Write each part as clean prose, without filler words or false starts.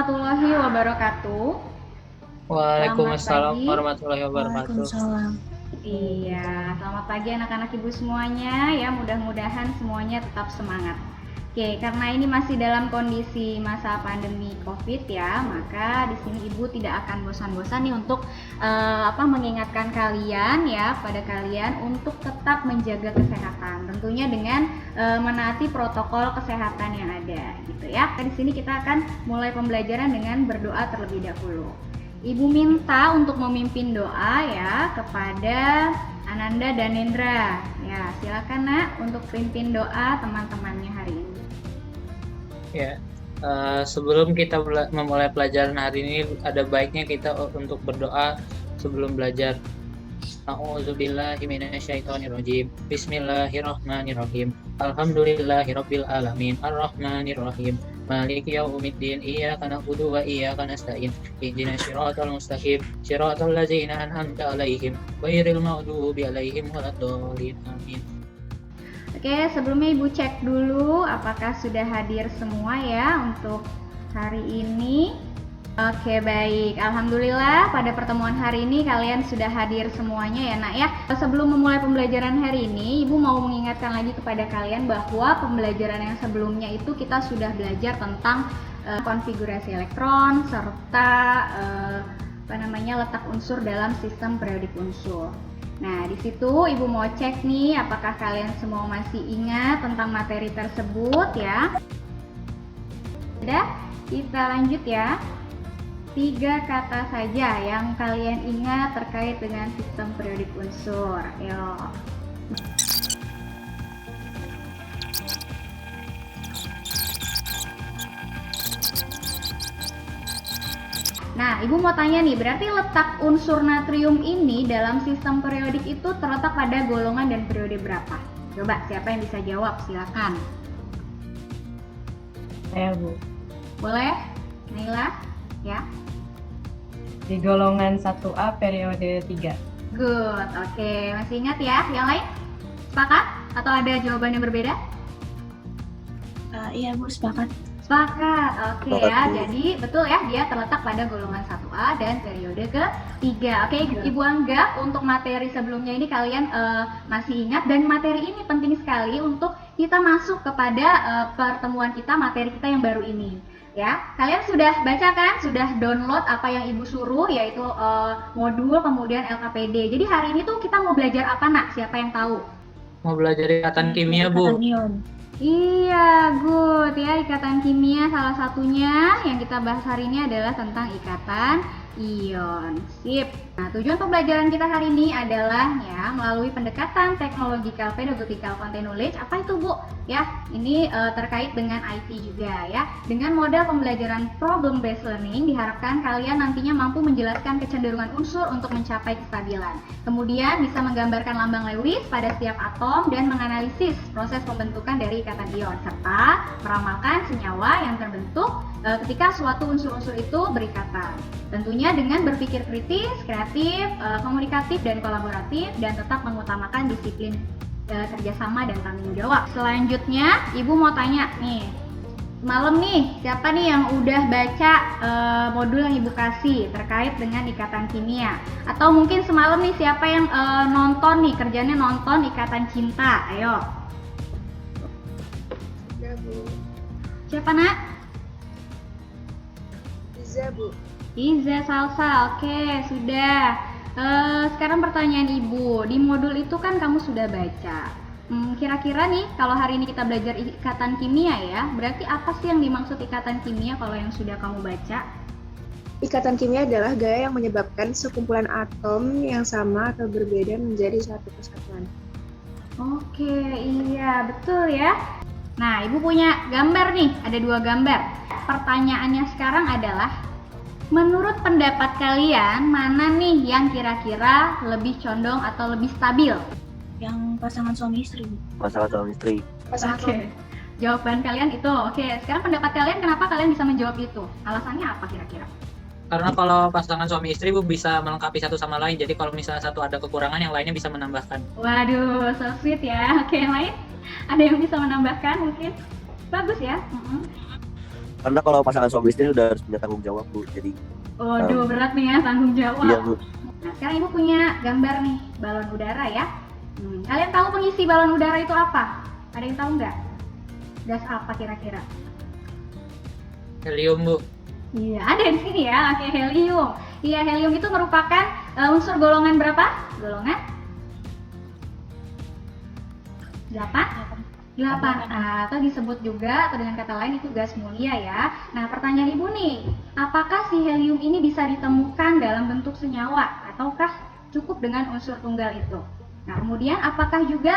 warahmatullahi wabarakatuh. Selamat Waalaikumsalam pagi. warahmatullahi wabarakatuh. Waalaikumsalam. Iya, selamat pagi anak-anak ibu semuanya ya. Mudah-mudahan semuanya tetap semangat. Oke, karena ini masih dalam kondisi masa pandemi COVID ya, maka di sini ibu tidak akan bosan-bosan nih untuk mengingatkan kalian ya, pada kalian untuk tetap menjaga kesehatan. Tentunya dengan menaati protokol kesehatan yang ada, gitu ya. Di sini kita akan mulai pembelajaran dengan berdoa terlebih dahulu. Ibu minta untuk memimpin doa ya kepada Ananda dan Nendra. Ya, silakan Nak untuk pimpin doa teman-temannya hari ini. Ya, sebelum kita memulai pelajaran hari ini, ada baiknya kita untuk berdoa sebelum belajar. A'udzubillahi minasyaitonirrajim. Bismillahirrahmanirrahim. Alhamdulillahirabbil alamin. Arrahmanirrahim. Maliki yaumiddin. Iyyaka na'budu wa iyyaka nasta'in. Ihdinas siratal mustaqim. Siratal ladzina an'amta 'alaihim ghairil maghdubi 'alaihim waladdallin. Amin. Oke, sebelumnya Ibu cek dulu apakah sudah hadir semua ya untuk hari ini. Oke, baik. Alhamdulillah pada pertemuan hari ini kalian sudah hadir semuanya ya Nak ya. Sebelum memulai pembelajaran hari ini, Ibu mau mengingatkan lagi kepada kalian bahwa pembelajaran yang sebelumnya itu kita sudah belajar tentang konfigurasi elektron serta letak unsur dalam sistem periodik unsur. Nah, di situ Ibu mau cek nih apakah kalian semua masih ingat tentang materi tersebut ya. Sudah? Kita lanjut ya. 3 kata saja yang kalian ingat terkait dengan sistem periodik unsur. Ayo. Nah, Ibu mau tanya nih, berarti letak unsur natrium ini dalam sistem periodik itu terletak pada golongan dan periode berapa? Coba, siapa yang bisa jawab? Silakan. Saya Bu. Boleh? Naila? Ya. Di golongan 1A periode 3. Good, oke. Masih ingat ya? Yang lain? Sepakat? Atau ada jawaban yang berbeda? Iya Bu, sepakat. Sepakat, oke ya. Jadi betul ya, dia terletak pada golongan 1A dan periode ke-3. Oke, Ibu anggap untuk materi sebelumnya ini kalian masih ingat, dan materi ini penting sekali untuk kita masuk kepada pertemuan kita, materi kita yang baru ini. Ya, kalian sudah baca kan? Sudah download apa yang Ibu suruh, yaitu modul kemudian LKPD. Jadi hari ini tuh kita mau belajar apa Nak? Siapa yang tahu? Mau belajar ikatan kimia, Bu. Ikatan ion. Iya, good ya, ikatan kimia salah satunya. Yang kita bahas hari ini adalah tentang ikatan ion. Sip. Nah, tujuan pembelajaran kita hari ini adalah ya melalui pendekatan teknologikal pedagogical content knowledge. Apa itu, Bu? Ya, ini terkait dengan IT juga ya. Dengan model pembelajaran problem based learning diharapkan kalian nantinya mampu menjelaskan kecenderungan unsur untuk mencapai kestabilan. Kemudian bisa menggambarkan lambang Lewis pada setiap atom dan menganalisis proses pembentukan dari ikatan ion serta meramalkan senyawa yang terbentuk ketika suatu unsur-unsur itu berikatan. Tentunya dengan berpikir kritis, kreatif, komunikatif, dan kolaboratif, dan tetap mengutamakan disiplin kerjasama dan tanggung jawab. Selanjutnya, Ibu mau tanya nih, malam nih, siapa nih yang udah baca modul yang Ibu kasih terkait dengan ikatan kimia? Atau mungkin semalam nih, siapa yang nonton nih, kerjanya nonton Ikatan Cinta? Ayo. Ya, Bu. Siapa Nak? Iza, Bu. Iza Salsa, oke sudah. Sekarang pertanyaan Ibu, di modul itu kan kamu sudah baca. Kira-kira nih, kalau hari ini kita belajar ikatan kimia ya, berarti apa sih yang dimaksud ikatan kimia kalau yang sudah kamu baca? Ikatan kimia adalah gaya yang menyebabkan sekumpulan atom yang sama atau berbeda menjadi satu kesatuan. Oke, iya betul ya. Nah, Ibu punya gambar nih, ada 2 gambar. Pertanyaannya sekarang adalah, menurut pendapat kalian, mana nih yang kira-kira lebih condong atau lebih stabil? Yang pasangan suami istri. Pasangan suami istri. Oke, jawaban kalian itu. Oke, sekarang pendapat kalian, kenapa kalian bisa menjawab itu? Alasannya apa kira-kira? Karena kalau pasangan suami istri, Bu, bisa melengkapi satu sama lain. Jadi kalau misalnya satu ada kekurangan, yang lainnya bisa menambahkan. Waduh, so sweet ya. Oke, yang lain? Ada yang bisa menambahkan mungkin? Bagus ya. Karena kalau pasangan suami istri udah harus punya tanggung jawab, Bu. Jadi Waduh, berat nih ya tanggung jawab. iya, Bu. Nah, sekarang Ibu punya gambar nih, balon udara ya. Kalian tahu pengisi balon udara itu apa? Ada yang tahu nggak? Gas apa kira-kira? Helium, Bu. Iya, ada di sini ya. Oke, helium. Iya, helium itu merupakan unsur golongan berapa? Golongan 8? 8. Atau disebut juga, atau dengan kata lain itu gas mulia ya. Nah, pertanyaan Ibu nih, apakah si helium ini bisa ditemukan dalam bentuk senyawa ataukah cukup dengan unsur tunggal itu? Nah, kemudian apakah juga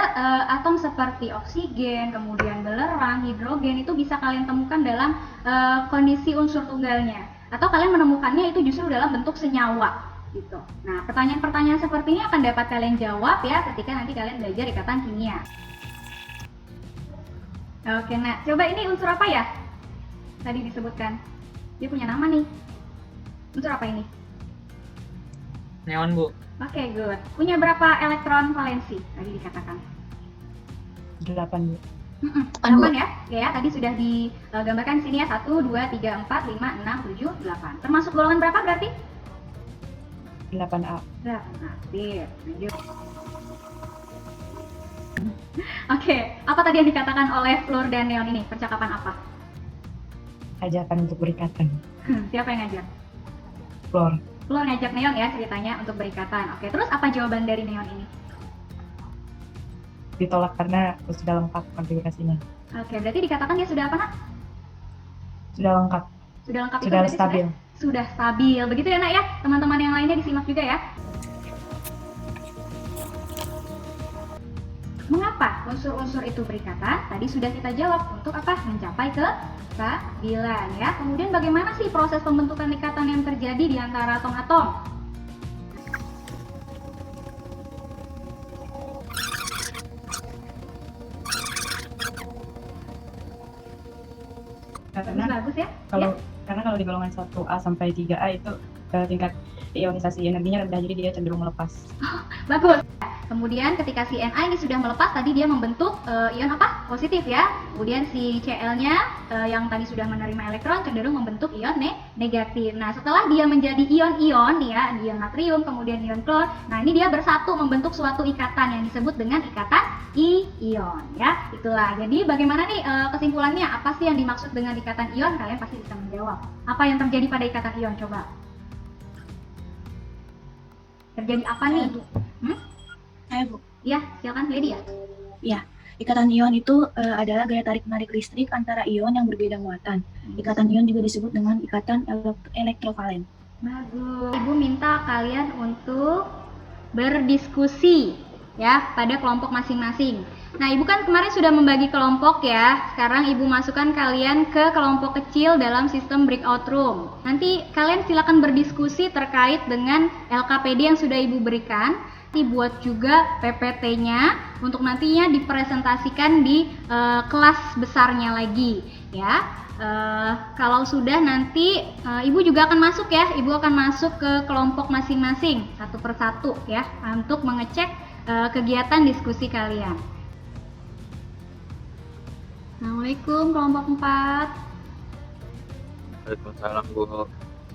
atom seperti oksigen, kemudian belerang, hidrogen itu bisa kalian temukan dalam kondisi unsur tunggalnya? Atau kalian menemukannya itu justru dalam bentuk senyawa gitu. Nah, pertanyaan-pertanyaan seperti ini akan dapat kalian jawab ya ketika nanti kalian belajar ikatan kimia. Oke, nah coba ini unsur apa ya? Tadi disebutkan. Dia punya nama nih. Unsur apa ini? Neon, Bu. Oke, good. Punya berapa elektron valensi? Tadi dikatakan. 8, Bu. 8 ya? Ya, tadi sudah digambarkan sini ya. 1, 2, 3, 4, 5, 6, 7, 8. Termasuk golongan berapa berarti? 8A. 8. Sip. Lanjut. Oke, apa tadi yang dikatakan oleh fluor dan neon ini? Percakapan apa? Ajakan untuk berikatan. Siapa yang ngajak? Fluor. Fluor ngajak neon ya ceritanya untuk berikatan. Oke, terus apa jawaban dari neon ini? Ditolak karena sudah lengkap konfigurasinya. Oke, berarti dikatakan dia sudah apa, Nak? Sudah lengkap. Sudah lengkap itu Sudah berarti stabil. Sudah stabil. Begitu ya, Nak ya? Teman-teman yang lainnya disimak juga ya. Mengapa unsur-unsur itu berikatan? Tadi sudah kita jawab untuk apa? Mencapai kestabilan ya. Kemudian bagaimana sih proses pembentukan ikatan yang terjadi di antara atom-atom? Bagus ya? Karena kalau di golongan 1A sampai 3A itu tingkat ionisasi energinya rendah, jadi dia cenderung melepas. Bagus. Kemudiyang ketika si Na ini sudah melepas, tadi dia membentuk ion apa? Positif ya. Kemudian si Cl-nya yang tadi sudah menerima elektron cenderung membentuk ion negatif. Nah, setelah dia menjadi ion-ion ya, ion natrium, kemudian ion klor. Nah, ini dia bersatu membentuk suatu ikatan yang disebut dengan ikatan ion ya. Itulah. Jadi bagaimana nih kesimpulannya? Apa sih yang dimaksud dengan ikatan ion? Kalian pasti bisa menjawab. Apa yang terjadi pada ikatan ion? Coba. Terjadi apa nih? Saya, Bu. Ya, silakan Lady ya. Ikatan ion itu adalah gaya tarik-menarik listrik antara ion yang berbeda muatan. Ikatan ion juga disebut dengan ikatan elektrovalen. Bagus. Ibu minta kalian untuk berdiskusi ya pada kelompok masing-masing. Nah, Ibu kan kemarin sudah membagi kelompok ya. Sekarang Ibu masukkan kalian ke kelompok kecil dalam sistem breakout room. Nanti kalian silakan berdiskusi terkait dengan LKPD yang sudah Ibu berikan. Dibuat juga PPT-nya untuk nantinya dipresentasikan di kelas besarnya lagi ya. Kalau sudah nanti Ibu juga akan masuk ya. Ibu akan masuk ke kelompok masing-masing satu persatu ya untuk mengecek kegiatan diskusi kalian. Assalamualaikum kelompok 4. Waalaikumsalam, Bu.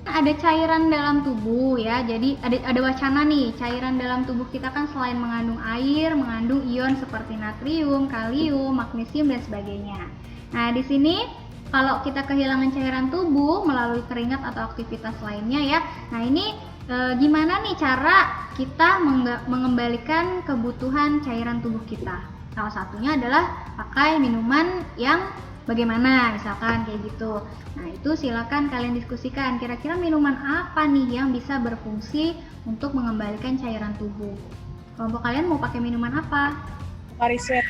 Ada cairan dalam tubuh ya, jadi ada wacana nih, cairan dalam tubuh kita kan selain mengandung air, mengandung ion seperti natrium, kalium, magnesium dan sebagainya. Nah, di sini kalau kita kehilangan cairan tubuh melalui keringat atau aktivitas lainnya ya, nah ini gimana nih cara kita mengembalikan kebutuhan cairan tubuh kita? Salah satunya adalah pakai minuman yang bagaimana, misalkan kayak gitu. Nah, itu silakan kalian diskusikan. Kira-kira minuman apa nih yang bisa berfungsi untuk mengembalikan cairan tubuh? Kelompok kalian mau pakai minuman apa? Pokari sweat.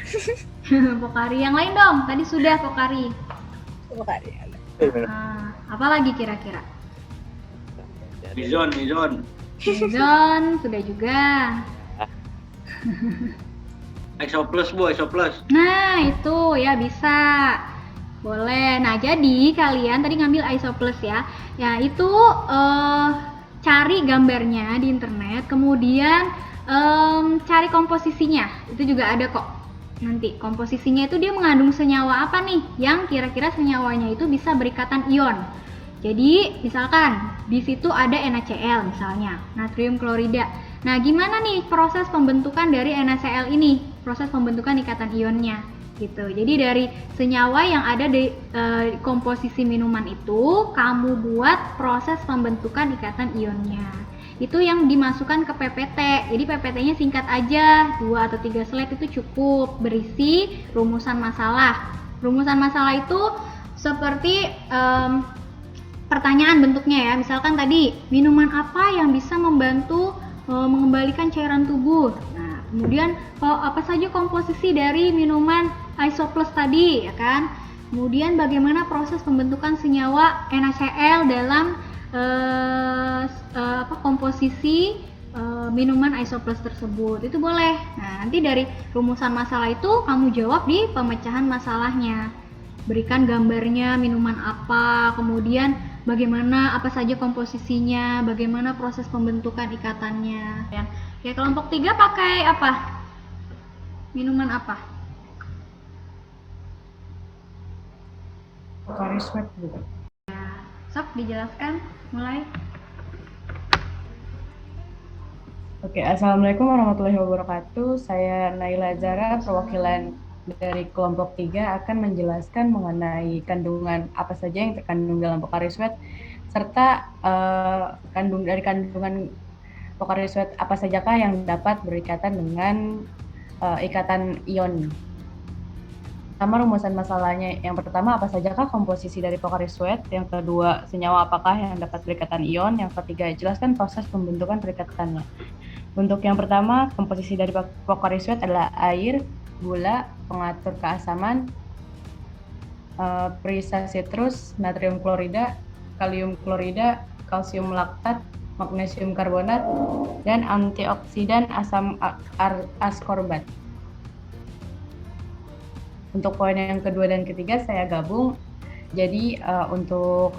Pokari. Yang lain dong. Tadi sudah Pokari. Pokari. Apa lagi kira-kira? Mizon. Mizon sudah juga. EXO Plus, Bu, EXO Plus. Nah, itu ya bisa. Boleh. Nah, jadi kalian tadi ngambil ISO Plus ya. Ya, itu cari gambarnya di internet, kemudian cari komposisinya. Itu juga ada kok. nanti komposisinya itu dia mengandung senyawa apa nih yang kira-kira senyawanya itu bisa berikatan ion. Jadi misalkan di situ ada NaCl misalnya, natrium klorida. Nah, gimana nih proses pembentukan dari NaCl ini? Proses pembentukan ikatan ionnya gitu. Jadi dari senyawa yang ada di komposisi minuman itu, kamu buat proses pembentukan ikatan ionnya. Itu yang dimasukkan ke PPT. Jadi PPT-nya singkat aja, 2 atau 3 slide itu cukup, berisi rumusan masalah. Rumusan masalah itu seperti pertanyaan bentuknya ya. Misalkan tadi, minuman apa yang bisa membantu mengembalikan cairan tubuh. Nah, kemudian apa saja komposisi dari minuman Isoplus tadi, ya kan? Kemudian bagaimana proses pembentukan senyawa NaCl dalam komposisi minuman Isoplus tersebut. Itu boleh. Nah, nanti dari rumusan masalah itu kamu jawab di pemecahan masalahnya. Berikan gambarnya minuman apa, kemudian bagaimana apa saja komposisinya, bagaimana proses pembentukan ikatannya. Ya, kelompok 3 pakai apa? Minuman apa? Pocari Sweat, Bu. Sok dijelaskan, mulai. Oke, Assalamualaikum warahmatullahi wabarakatuh. Saya Naila Zara, perwakilan dari kelompok 3 akan menjelaskan mengenai kandungan apa saja yang terkandung dalam Pocari Sweat serta kandungan Pocari Sweat apa sajakah yang dapat berikatan dengan ikatan ion. Pertama, rumusan masalahnya. Yang pertama, apa sajakah komposisi dari Pocari Sweat? Yang kedua, senyawa apakah yang dapat berikatan ion? Yang ketiga, jelaskan proses pembentukan perikatannya. Untuk yang pertama, komposisi dari Pocari Sweat adalah air, gula, pengatur keasaman, perisa sitrus, natrium klorida, kalium klorida, kalsium laktat, magnesium karbonat, dan antioksidan asam askorbat. Untuk poin yang kedua dan ketiga saya gabung. Jadi untuk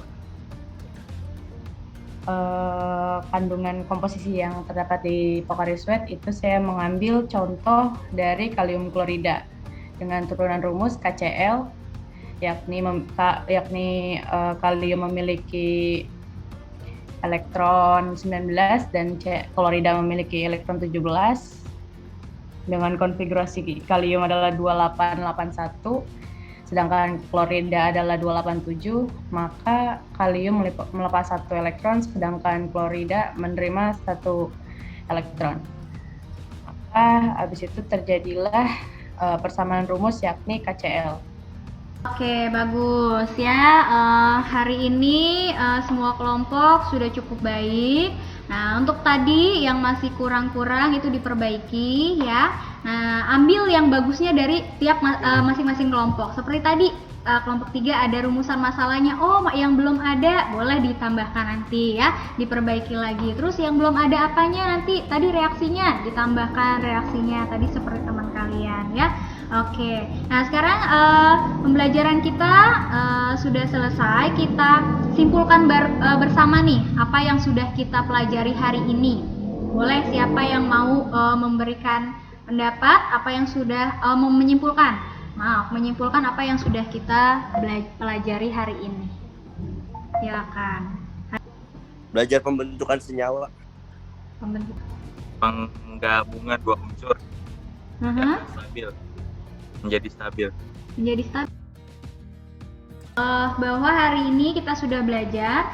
kandungan komposisi yang terdapat di Pocari Sweat itu saya mengambil contoh dari kalium klorida dengan turunan rumus KCl, yakni kalium memiliki elektron 19 dan klorida memiliki elektron 17. Dengan konfigurasi kalium adalah 2881, sedangkan klorida adalah 287, maka kalium melepas 1 elektron, sedangkan klorida menerima 1 elektron. Maka habis itu terjadilah persamaan rumus yakni KCl. Oke, bagus ya. Hari ini semua kelompok sudah cukup baik. Nah, untuk tadi yang masih kurang-kurang itu diperbaiki ya. Nah, ambil yang bagusnya dari tiap masing-masing kelompok. Seperti tadi kelompok 3 ada rumusan masalahnya. Oh, yang belum ada boleh ditambahkan nanti ya, diperbaiki lagi. Terus yang belum ada apanya nanti tadi reaksinya ditambahkan reaksinya tadi seperti teman kalian ya. Oke. Nah, sekarang pembelajaran kita sudah selesai. Kita simpulkan bersama nih apa yang sudah kita pelajari hari ini. Boleh siapa yang mau memberikan pendapat apa yang sudah menyimpulkan apa yang sudah kita pelajari hari ini. Silakan. Belajar pembentukan senyawa. Penggabungan dua unsur stabil menjadi stabil. Bahwa hari ini kita sudah belajar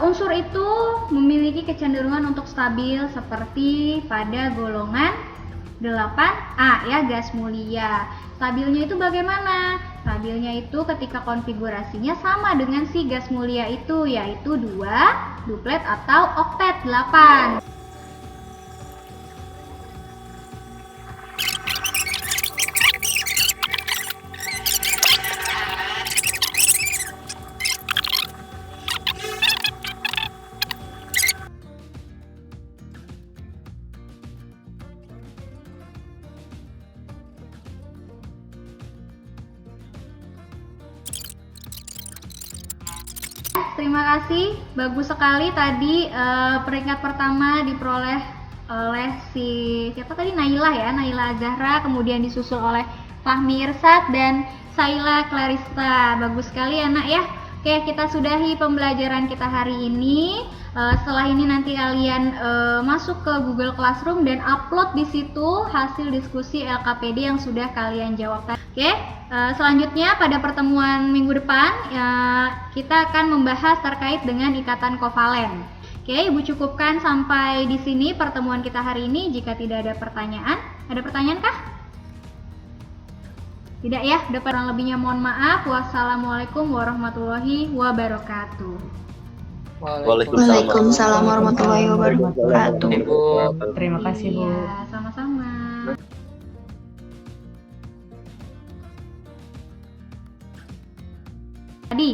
unsur itu memiliki kecenderungan untuk stabil seperti pada golongan 8A ya, gas mulia. Stabilnya itu bagaimana? Stabilnya itu ketika konfigurasinya sama dengan si gas mulia itu, yaitu 2 duplet atau oktet 8. Terima kasih, bagus sekali tadi peringkat pertama diperoleh oleh siapa tadi, Nailah ya, Nailah Zahra, kemudian disusul oleh Fahmi Irsad dan Saila Clarista. Bagus sekali ya nak ya. Oke, kita sudahi pembelajaran kita hari ini. Setelah ini nanti kalian masuk ke Google Classroom dan upload di situ hasil diskusi LKPD yang sudah kalian jawab. Oke, selanjutnya pada pertemuan minggu depan kita akan membahas terkait dengan ikatan kovalen. Oke, Ibu cukupkan sampai di sini pertemuan kita hari ini. Jika tidak ada pertanyaan, ada pertanyaan kah? Tidak ya, udah kurang lebihnya mohon maaf. Wassalamualaikum warahmatullahi wabarakatuh. Waalaikumsalam warahmatullahi wabarakatuh. Ibu. Terima kasih, Bu. Iya, sama-sama. Tadi